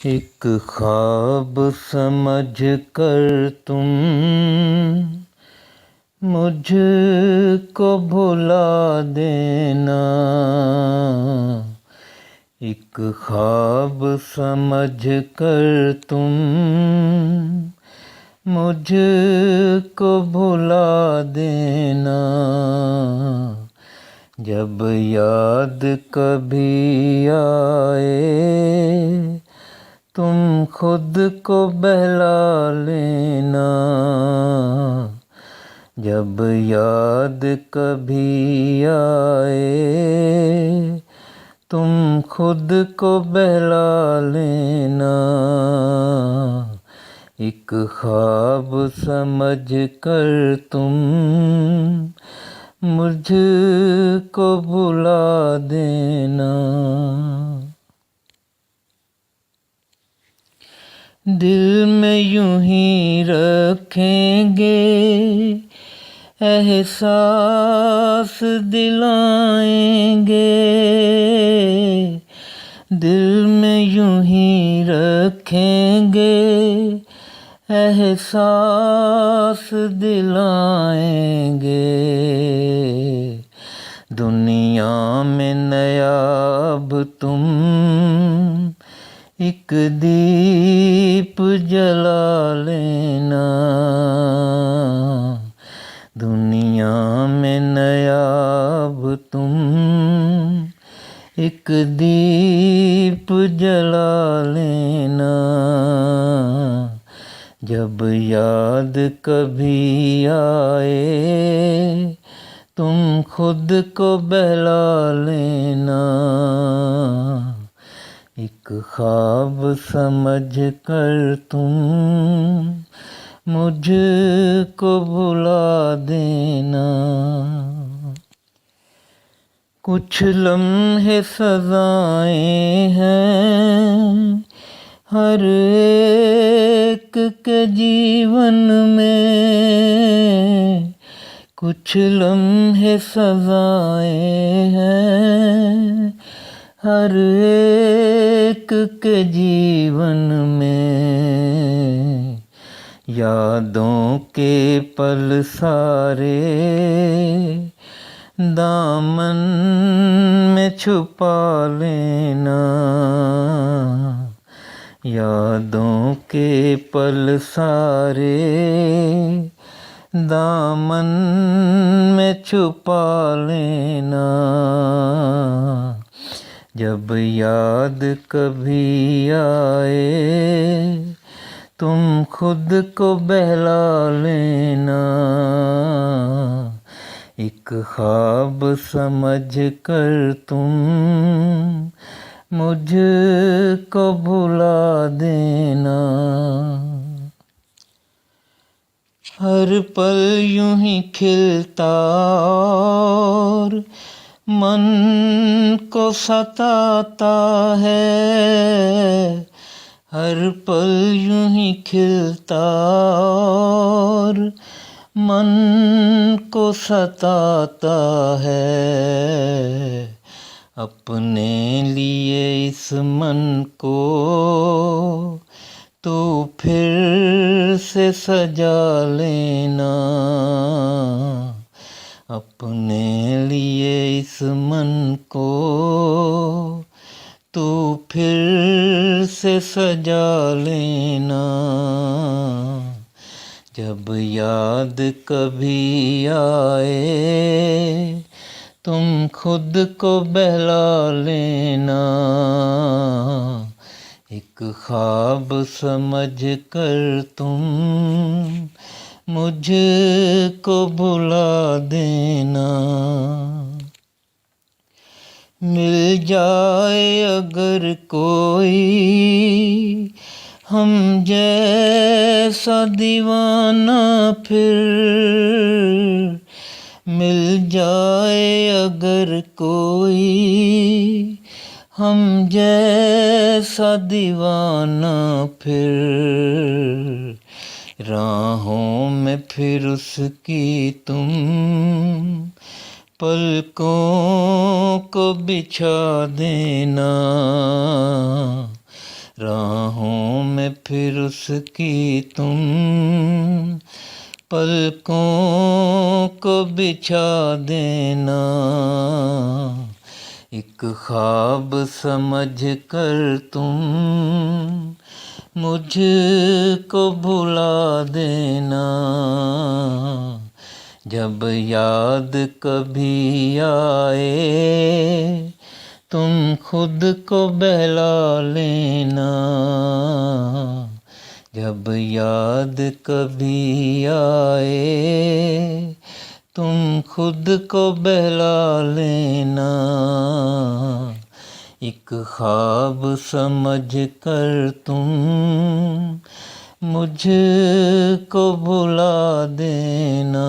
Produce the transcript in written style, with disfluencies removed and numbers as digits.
एक ख्वाब समझ कर तुम मुझको भुला देना। एक ख्वाब समझ कर तुम मुझको भुला देना। जब याद कभी आए तुम खुद को बहला लेना। जब याद कभी आए तुम खुद को बहला लेना। एक ख्वाब समझ कर तुम मुझको भुला देना। दिल में यूं ही रखेंगे एहसास दिलाएंगे। दिल में यूं ही रखेंगे एहसास दिलाएंगे। दुनिया में नया अब तुम एक दीप जला लेना। दुनिया में नया अब तुम एक दीप जला लेना। जब याद कभी आए तुम खुद को बहला लेना। एक ख्वाब समझ कर तुम मुझको भुला देना। कुछ लम्हे सजाएं हैं हर एक के जीवन में। कुछ लम्हे सजाएं हैं हर एक के जीवन में। यादों के पल सारे दामन में छुपा लेना। यादों के पल सारे दामन में छुपा लेना। जब याद कभी आए तुम खुद को बहला लेना। एक ख्वाब समझ कर तुम मुझको भुला देना। हर पल यूं ही खिलता और मन को सताता है। हर पल यूं ही खिलता और मन को सताता है। अपने लिए इस मन को तो फिर से सजा लेना। अपने लिए इस मन को तो फिर से सजा लेना। जब याद कभी आए तुम खुद को बहला लेना। एक ख्वाब समझ कर तुम मुझको भुला देना। मिल जाए अगर कोई हम जैसा दीवाना फिर। मिल जाए अगर कोई हम जैसा दीवाना फिर। राहों में फिर उसकी तुम पलकों को बिछा देना। राहों में फिर उसकी तुम पलकों को बिछा देना, एक ख्वाब समझ कर तुम मुझको भुला देना। जब याद कभी आए तुम खुद को बहला लेना, जब याद कभी आए तुम खुद को बहला लेना, एक ख्वाब समझ कर तुम मुझको भुला देना।